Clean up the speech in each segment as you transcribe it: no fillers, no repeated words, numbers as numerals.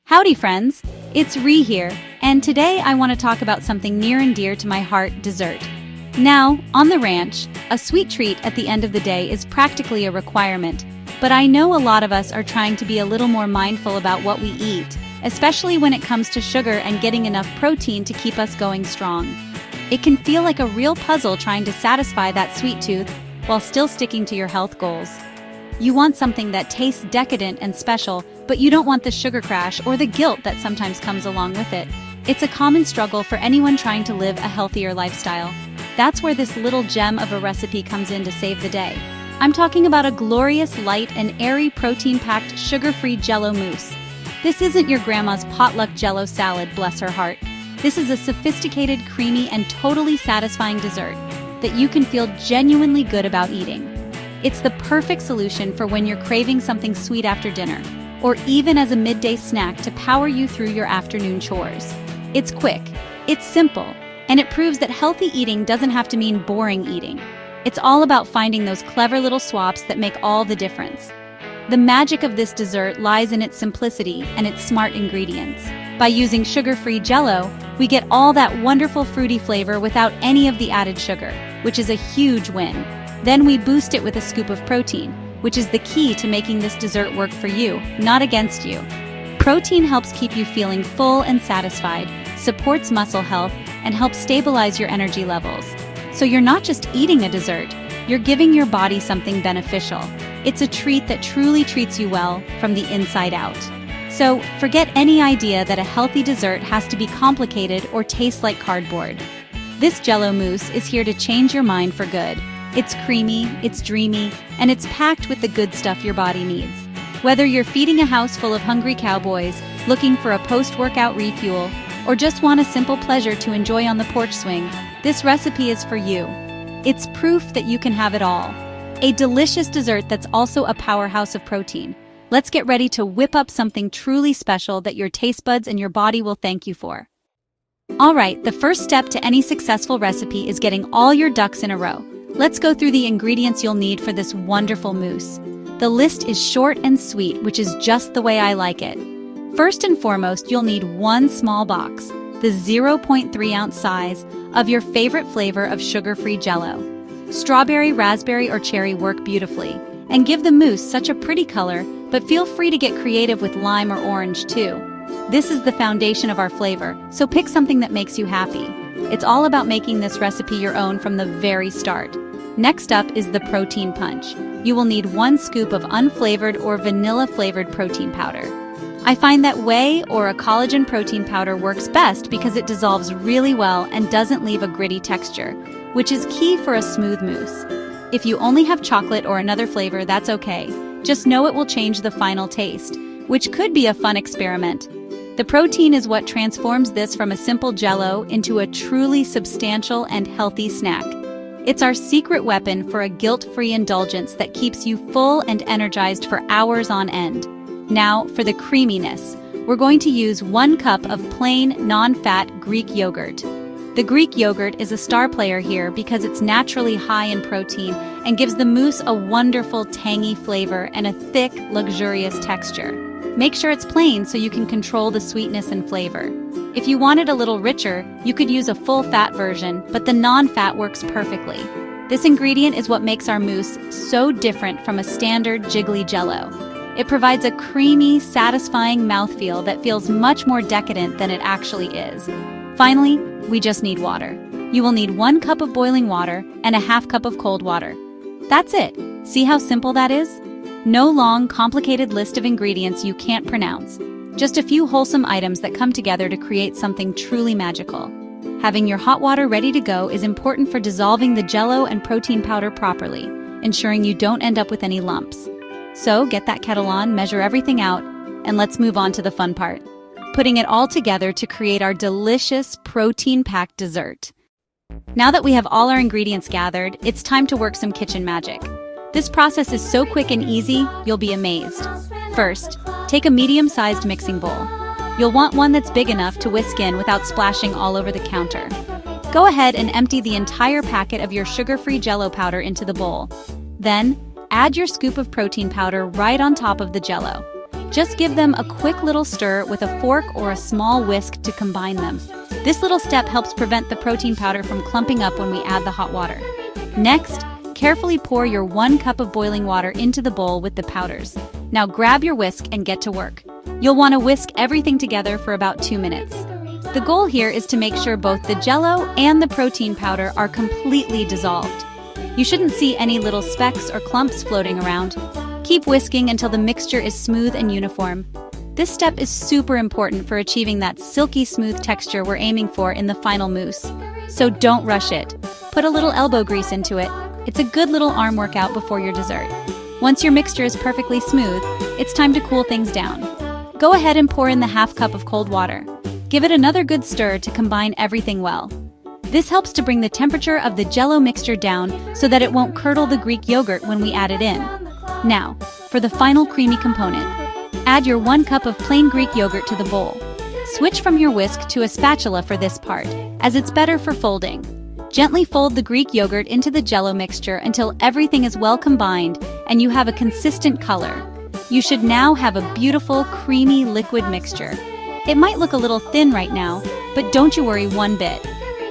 Howdy friends, it's Ree here, and today I want to talk about something near and dear to my heart, dessert. Now, on the ranch, a sweet treat at the end of the day is practically a requirement, but I know a lot of us are trying to be a little more mindful about what we eat, especially when it comes to sugar and getting enough protein to keep us going strong. It can feel like a real puzzle trying to satisfy that sweet tooth while still sticking to your health goals. You want something that tastes decadent and special, but you don't want the sugar crash or the guilt that sometimes comes along with it. It's a common struggle for anyone trying to live a healthier lifestyle. That's where this little gem of a recipe comes in to save the day. I'm talking about a glorious, light, and airy protein-packed, sugar-free Jello Mousse. This isn't your grandma's potluck Jello salad, bless her heart. This is a sophisticated, creamy, and totally satisfying dessert that you can feel genuinely good about eating. It's the perfect solution for when you're craving something sweet after dinner, or even as a midday snack to power you through your afternoon chores. It's quick, it's simple, and it proves that healthy eating doesn't have to mean boring eating. It's all about finding those clever little swaps that make all the difference. The magic of this dessert lies in its simplicity and its smart ingredients. By using sugar-free Jello, we get all that wonderful fruity flavor without any of the added sugar, which is a huge win. Then we boost it with a scoop of protein, which is the key to making this dessert work for you, not against you. Protein helps keep you feeling full and satisfied, supports muscle health, and helps stabilize your energy levels. So you're not just eating a dessert, you're giving your body something beneficial. It's a treat that truly treats you well from the inside out. So forget any idea that a healthy dessert has to be complicated or taste like cardboard. This Jello Mousse is here to change your mind for good. It's creamy, it's dreamy, and it's packed with the good stuff your body needs. Whether you're feeding a house full of hungry cowboys, looking for a post-workout refuel, or just want a simple pleasure to enjoy on the porch swing, this recipe is for you. It's proof that you can have it all. A delicious dessert that's also a powerhouse of protein. Let's get ready to whip up something truly special that your taste buds and your body will thank you for. Alright, the first step to any successful recipe is getting all your ducks in a row. Let's go through the ingredients you'll need for this wonderful mousse. The list is short and sweet, which is just the way I like it. First and foremost, you'll need one small box, the 0.3 ounce size, of your favorite flavor of sugar-free Jello. Strawberry, raspberry, or cherry work beautifully, and give the mousse such a pretty color, but feel free to get creative with lime or orange too. This is the foundation of our flavor, so pick something that makes you happy. It's all about making this recipe your own from the very start. Next up is the protein punch. You will need 1 scoop of unflavored or vanilla-flavored protein powder. I find that whey or a collagen protein powder works best because it dissolves really well and doesn't leave a gritty texture, which is key for a smooth mousse. If you only have chocolate or another flavor, that's okay. Just know it will change the final taste, which could be a fun experiment. The protein is what transforms this from a simple Jello into a truly substantial and healthy snack. It's our secret weapon for a guilt-free indulgence that keeps you full and energized for hours on end. Now, for the creaminess, we're going to use 1 cup of plain, non-fat Greek yogurt. The Greek yogurt is a star player here because it's naturally high in protein and gives the mousse a wonderful, tangy flavor and a thick, luxurious texture. Make sure it's plain so you can control the sweetness and flavor. If you want it a little richer, you could use a full-fat version, but the non-fat works perfectly. This ingredient is what makes our mousse so different from a standard jiggly Jello. It provides a creamy, satisfying mouthfeel that feels much more decadent than it actually is. Finally, we just need water. You will need 1 cup of boiling water and a half cup of cold water. That's it. See how simple that is? No long, complicated list of ingredients you can't pronounce. Just a few wholesome items that come together to create something truly magical. Having your hot water ready to go is important for dissolving the Jello and protein powder properly, ensuring you don't end up with any lumps. So get that kettle on, measure everything out, and let's move on to the fun part. Putting it all together to create our delicious protein-packed dessert. Now that we have all our ingredients gathered, it's time to work some kitchen magic. This process is so quick and easy, you'll be amazed. First, take a medium-sized mixing bowl. You'll want one that's big enough to whisk in without splashing all over the counter. Go ahead and empty the entire packet of your sugar-free Jello powder into the bowl. Then, add your scoop of protein powder right on top of the Jello. Just give them a quick little stir with a fork or a small whisk to combine them. This little step helps prevent the protein powder from clumping up when we add the hot water. Next, carefully pour your 1 cup of boiling water into the bowl with the powders. Now grab your whisk and get to work. You'll want to whisk everything together for about 2 minutes. The goal here is to make sure both the Jello and the protein powder are completely dissolved. You shouldn't see any little specks or clumps floating around. Keep whisking until the mixture is smooth and uniform. This step is super important for achieving that silky smooth texture we're aiming for in the final mousse. So don't rush it. Put a little elbow grease into it. It's a good little arm workout before your dessert. Once your mixture is perfectly smooth, it's time to cool things down. Go ahead and pour in the half cup of cold water. Give it another good stir to combine everything well. This helps to bring the temperature of the Jello mixture down so that it won't curdle the Greek yogurt when we add it in. Now, for the final creamy component. Add your 1 cup of plain Greek yogurt to the bowl. Switch from your whisk to a spatula for this part, as it's better for folding. Gently fold the Greek yogurt into the Jello mixture until everything is well combined and you have a consistent color. You should now have a beautiful, creamy liquid mixture. It might look a little thin right now, but don't you worry one bit.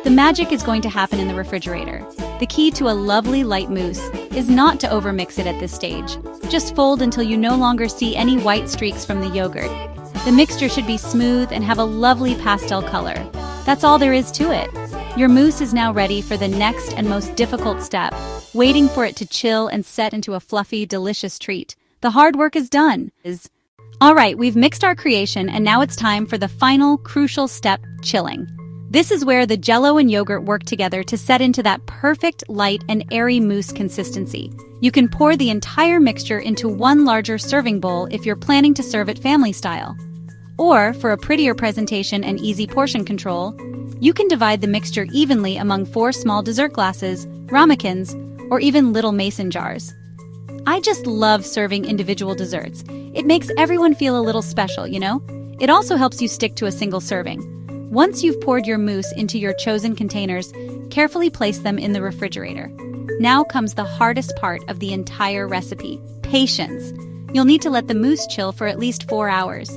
The magic is going to happen in the refrigerator. The key to a lovely light mousse is not to overmix it at this stage. Just fold until you no longer see any white streaks from the yogurt. The mixture should be smooth and have a lovely pastel color. That's all there is to it. Your mousse is now ready for the next and most difficult step, waiting for it to chill and set into a fluffy, delicious treat. The hard work is done. All right, we've mixed our creation and now it's time for the final, crucial step, chilling. This is where the Jello and yogurt work together to set into that perfect, light, and airy mousse consistency. You can pour the entire mixture into one larger serving bowl if you're planning to serve it family style. Or, for a prettier presentation and easy portion control, you can divide the mixture evenly among 4 small dessert glasses, ramekins, or even little mason jars. I just love serving individual desserts. It makes everyone feel a little special, you know? It also helps you stick to a single serving. Once you've poured your mousse into your chosen containers, carefully place them in the refrigerator. Now comes the hardest part of the entire recipe, patience. You'll need to let the mousse chill for at least 4 hours.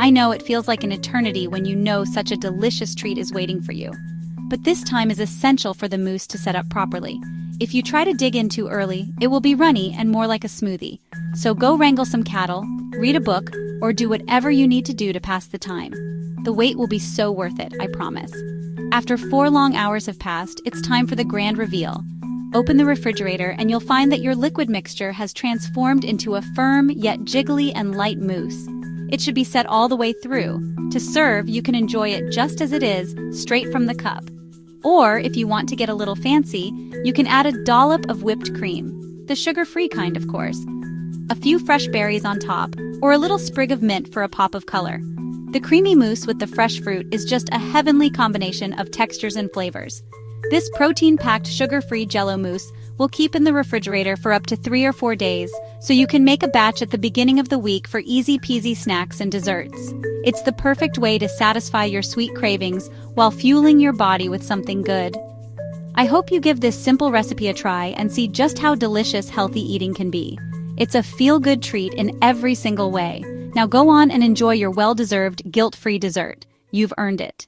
I know it feels like an eternity when you know such a delicious treat is waiting for you. But this time is essential for the mousse to set up properly. If you try to dig in too early, it will be runny and more like a smoothie. So go wrangle some cattle, read a book, or do whatever you need to do to pass the time. The wait will be so worth it, I promise. After 4 long hours have passed, it's time for the grand reveal. Open the refrigerator and you'll find that your liquid mixture has transformed into a firm yet jiggly and light mousse. It should be set all the way through. To serve, you can enjoy it just as it is, straight from the cup. Or, if you want to get a little fancy, you can add a dollop of whipped cream. The sugar-free kind, of course. A few fresh berries on top, or a little sprig of mint for a pop of color. The creamy mousse with the fresh fruit is just a heavenly combination of textures and flavors. This protein-packed sugar-free Jello mousse will keep in the refrigerator for up to 3 or 4 days, so you can make a batch at the beginning of the week for easy-peasy snacks and desserts. It's the perfect way to satisfy your sweet cravings while fueling your body with something good. I hope you give this simple recipe a try and see just how delicious healthy eating can be. It's a feel-good treat in every single way. Now go on and enjoy your well-deserved, guilt-free dessert. You've earned it.